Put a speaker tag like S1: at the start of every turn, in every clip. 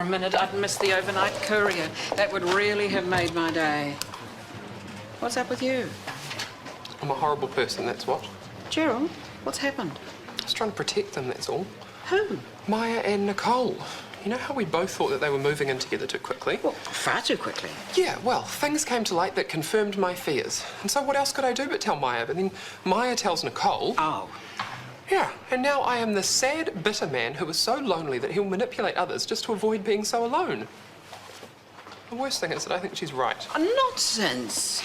S1: minute I'd missed the overnight courier. That would really have made my day. What's up with you?
S2: I'm a horrible person, that's what.
S1: Gerald, what's happened?
S2: I was trying to protect them, that's all.
S1: Who?
S2: Maya and Nicole. You know how we both thought that they were moving in together too quickly?
S1: Well, far too quickly.
S2: Yeah, well, things came to light that confirmed my fears. And so what else could I do but tell Maya? But then Maya tells Nicole.
S1: Oh.
S2: Yeah, and now I am the sad, bitter man who is so lonely that he'll manipulate others just to avoid being so alone. The worst thing is that I think she's right.
S1: Nonsense.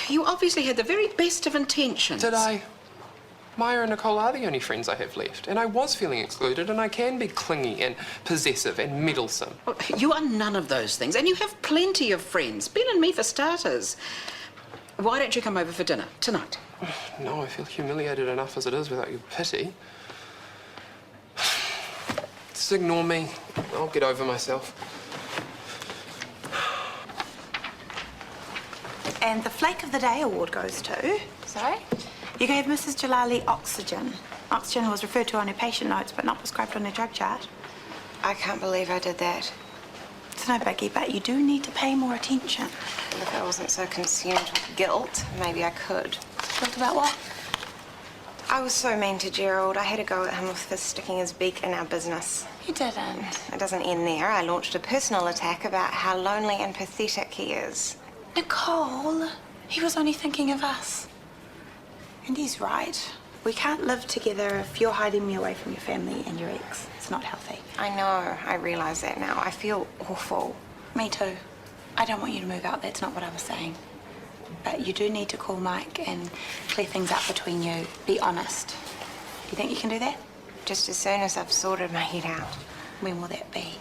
S1: You obviously had the very best of intentions.
S2: Did I? Maya and Nicole are the only friends I have left, and I was feeling excluded, and I can be clingy and possessive and meddlesome.
S1: Well, you are none of those things, and you have plenty of friends. Ben and me for starters. Why don't you come over for dinner tonight?
S2: No, I feel humiliated enough as it is without your pity. Just ignore me. I'll get over myself.
S3: And the Flake of the Day award goes to...
S4: Sorry?
S3: You gave Mrs. Jalali oxygen. Oxygen was referred to on her patient notes, but not prescribed on her drug chart.
S4: I can't believe I did that.
S3: It's no biggie, but you do need to pay more attention.
S4: If I wasn't so consumed with guilt, maybe I could.
S3: Guilt about what?
S4: I was so mean to Gerald. I had a go at him for sticking his beak in our business.
S3: You didn't.
S4: It doesn't end there. I launched a personal attack about how lonely and pathetic he is.
S3: Nicole, he was only thinking of us. And he's right. We can't live together if you're hiding me away from your family and your ex. It's not healthy.
S4: I know. I realise that now. I feel awful.
S3: Me too. I don't want you to move out. That's not what I was saying. But you do need to call Mike and clear things up between you. Be honest. You think you can do that?
S4: Just as soon as I've sorted my head out.
S3: When will that be?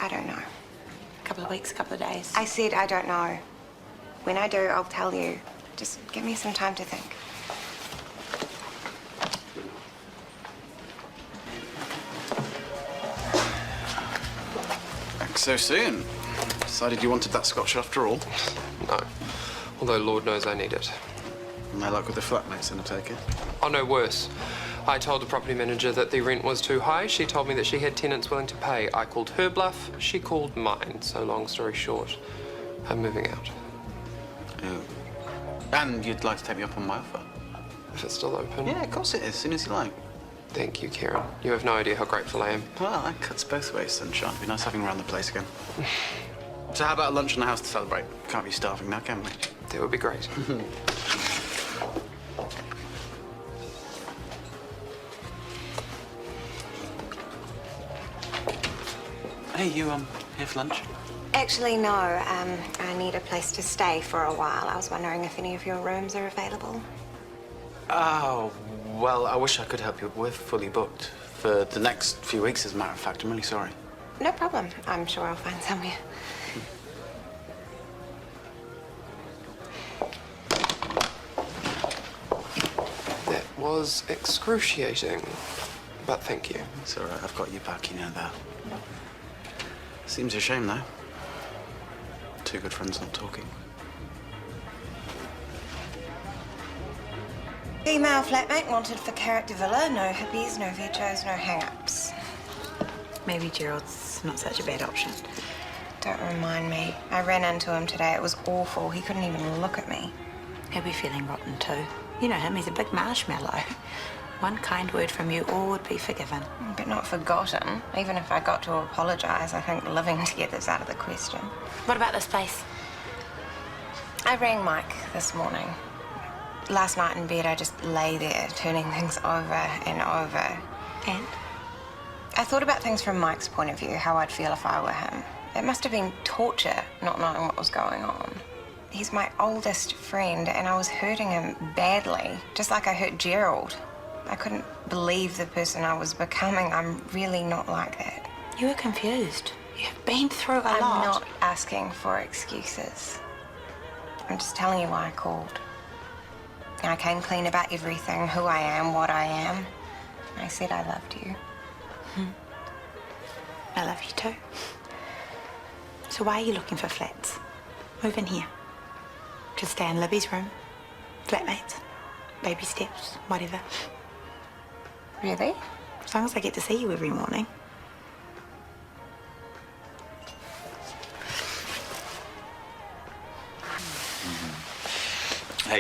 S4: I don't know.
S3: A couple of weeks, a couple of days?
S4: I said I don't know. When I do, I'll tell you. Just give me some time to think.
S5: Back so soon. Decided you wanted that Scotch after all.
S2: No. Although Lord knows I need it.
S5: No luck with the flatmates, then I take it.
S2: Oh, no, worse. I told the property manager that the rent was too high. She told me that she had tenants willing to pay. I called her bluff. She called mine. So long story short, I'm moving out.
S5: Oh. And you'd like to take me up on my offer?
S2: If it's still open.
S5: Yeah, of course it is. As soon as you like.
S2: Thank you, Karen. You have no idea how grateful I am.
S5: Well, that cuts both ways, sunshine. It'd be nice having around the place again. So how about a lunch in the house to celebrate? Can't be starving now, can we?
S2: That would be great.
S5: Hey, you, here for lunch?
S4: Actually, no. I need a place to stay for a while. I was wondering if any of your rooms are available.
S5: Oh, well, I wish I could help you. We're fully booked for the next few weeks, as a matter of fact. I'm really sorry.
S4: No problem. I'm sure I'll find somewhere.
S2: That was excruciating. But thank you.
S5: It's all right. I've got you back, you know that. Seems a shame, though. Two good friends not talking.
S4: Female flatmate wanted for character villa. No hippies, no vegos, no hang-ups.
S3: Maybe Gerald's not such a bad option.
S4: Don't remind me. I ran into him today. It was awful. He couldn't even look at me.
S3: He'll be feeling rotten too. You know him, he's a big marshmallow. One kind word from you, all would be forgiven.
S4: But not forgotten. Even if I got to apologise, I think living together's out of the question.
S3: What about this place?
S4: I rang Mike this morning. Last night in bed, I just lay there, turning things over and over.
S3: And?
S4: I thought about things from Mike's point of view, how I'd feel if I were him. It must have been torture, not knowing what was going on. He's my oldest friend, and I was hurting him badly, just like I hurt Gerald. I couldn't believe the person I was becoming. I'm really not like that.
S3: You were confused. You've been through a lot.
S4: I'm not asking for excuses. I'm just telling you why I called. I came clean about everything, who I am, what I am. I said I loved you.
S3: I love you too. So why are you looking for flats? Move in here. Just stay in Libby's room. Flatmates. Baby steps, whatever.
S4: Really?
S3: As long as I get to see you every morning.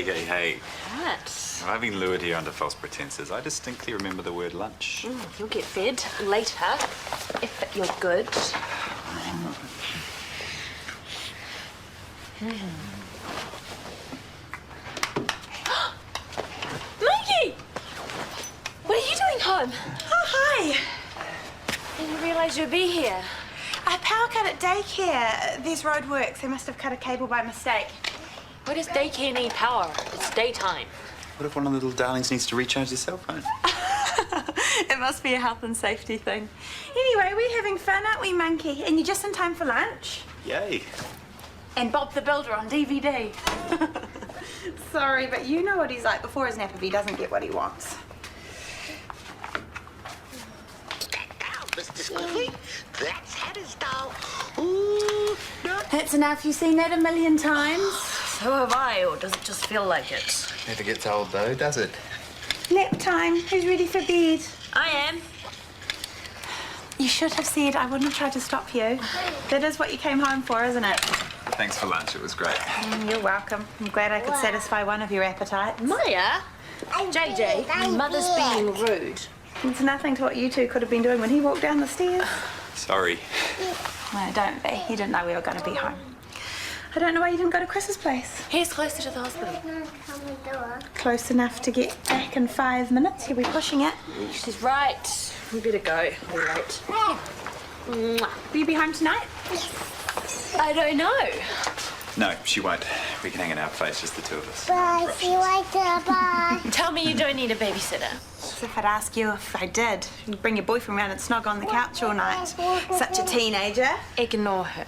S6: Hey.
S7: What?
S6: I've been lured here under false pretenses. I distinctly remember the word lunch.
S7: You'll get fed later, if you're good. Mikey! What are you doing home?
S3: Oh, hi.
S7: I didn't realise you'd be here.
S3: I power cut at daycare. There's roadworks. They must have cut a cable by mistake.
S7: Why does daycare need power? It's daytime.
S6: What if one of the little darlings needs to recharge their cell phone?
S3: It must be a health and safety thing. Anyway, we're having fun, aren't we, Monkey? And you're just in time for lunch.
S6: Yay.
S3: And Bob the Builder on DVD. Sorry, but you know what he's like before his nap if he doesn't get what he wants.
S8: Mr. Squiffy, that's Hattie's doll. Ooh, no.
S3: That's enough. You've seen that a million times.
S7: So have I, or does it just feel like it?
S9: Never gets old though, does it?
S3: Nap time. Who's ready for bed?
S7: I am.
S3: You should have said I wouldn't have tried to stop you. That is what you came home for, isn't it?
S6: Thanks for lunch. It was great.
S3: You're welcome. I'm glad I could satisfy one of your appetites.
S7: Maya? JJ, Mother's being rude.
S3: It's nothing to what you two could have been doing when he walked down the stairs.
S6: Sorry.
S3: No, don't be. You didn't know we were going to be home. I don't know why you didn't go to Chris's place.
S7: Here's closer to the hospital.
S3: Close enough to get back in 5 minutes. He'll be pushing it.
S7: She's right. We better go. We're late.
S3: Will you be home tonight?
S7: I don't know.
S6: No, she won't. We can hang in our place, just the two of us.
S8: Bye, see you later, bye.
S7: Tell me you don't need a babysitter.
S3: As if I'd ask you if I did. You'd bring your boyfriend round and snog on the couch all night. Such a teenager.
S7: Ignore her.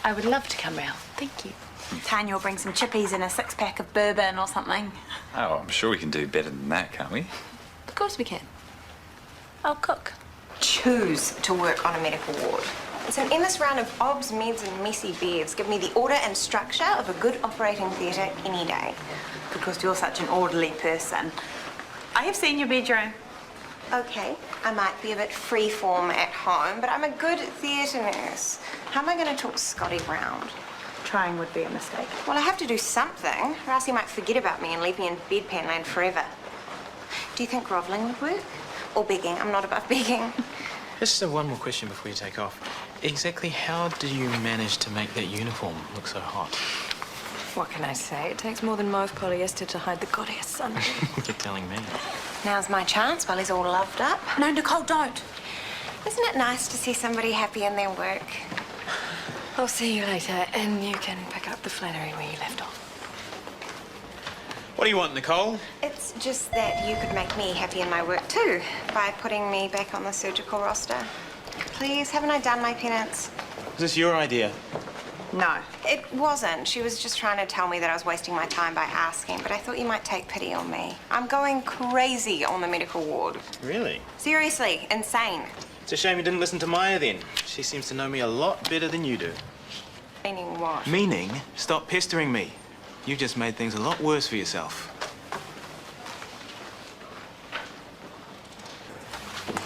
S7: I would love to come round. Thank you.
S3: Tanya will bring some chippies and a 6-pack of bourbon or something.
S6: Oh, I'm sure we can do better than that, can't we?
S7: Of course we can. I'll cook.
S4: Choose to work on a medical ward. So in this round of obs, meds and messy beds, give me the order and structure of a good operating theatre any day.
S3: Because you're such an orderly person. I have seen your bedroom.
S4: Okay, I might be a bit freeform at home, but I'm a good theatre nurse. How am I going to talk Scotty round?
S3: Trying would be a mistake.
S4: Well, I have to do something, or else he might forget about me and leave me in bedpan land forever. Do you think grovelling would work? Or begging? I'm not above begging.
S10: Just one more question before you take off. Exactly how did you manage to make that uniform look so hot?
S11: What can I say? It takes more than mauve polyester to hide the goddess sun.
S10: You're telling me.
S4: Now's my chance while he's all loved up.
S3: No, Nicole, don't.
S4: Isn't it nice to see somebody happy in their work?
S11: I'll see you later, and you can pick up the flannery where you left off.
S10: What do you want, Nicole?
S4: It's just that you could make me happy in my work too by putting me back on the surgical roster. Please, haven't I done my penance?
S10: Is this your idea?
S3: No.
S4: It wasn't. She was just trying to tell me that I was wasting my time by asking, but I thought you might take pity on me. I'm going crazy on the medical ward.
S10: Really?
S4: Seriously, insane.
S10: It's a shame you didn't listen to Maya then. She seems to know me a lot better than you do.
S4: Meaning what?
S10: Meaning, stop pestering me. You've just made things a lot worse for yourself.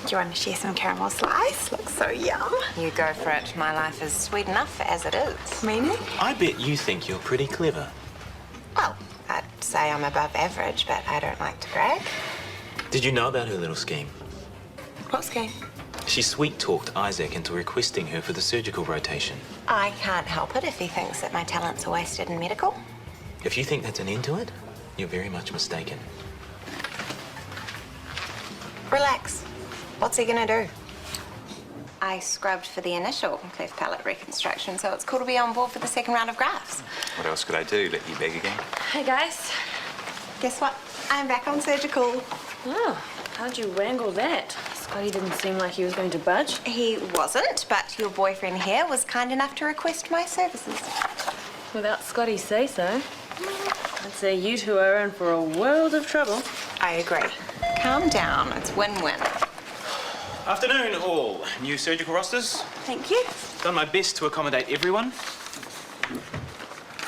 S3: Do you want to share some caramel slice? Looks so yum.
S4: You go for it. My life is sweet enough as it is.
S3: Meaning?
S10: I bet you think you're pretty clever.
S4: Well, I'd say I'm above average, but I don't like to brag.
S10: Did you know about her little scheme?
S3: What scheme?
S10: She sweet-talked Isaac into requesting her for the surgical rotation.
S4: I can't help it if he thinks that my talents are wasted in medical.
S10: If you think that's an end to it, you're very much mistaken.
S4: Relax. What's he gonna do? I scrubbed for the initial cleft palate reconstruction, so it's cool to be on board for the second round of grafts.
S6: What else could I do? Let you beg again?
S7: Hey, guys.
S4: Guess what? I'm back on surgical.
S7: Oh, how'd you wrangle that? Scotty didn't seem like he was going to budge.
S4: He wasn't, but your boyfriend here was kind enough to request my services.
S7: Without Scotty's say-so. I'd say you two are in for a world of trouble.
S4: I agree. Calm down. It's win-win.
S10: Afternoon, all. New surgical rosters.
S3: Thank you.
S10: Done my best to accommodate everyone.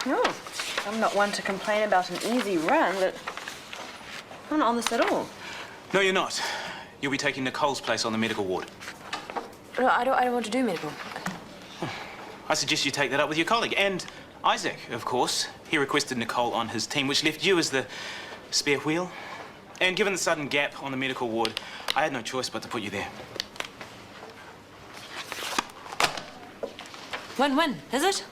S7: Oh, I'm not one to complain about an easy run, but I'm not on this at all.
S10: No, you're not. You'll be taking Nicole's place on the medical ward.
S11: No, I don't want to do medical.
S10: I suggest you take that up with your colleague. And Isaac, of course. He requested Nicole on his team, which left you as the spare wheel. And given the sudden gap on the medical ward, I had no choice but to put you there.
S7: Win-win, is it?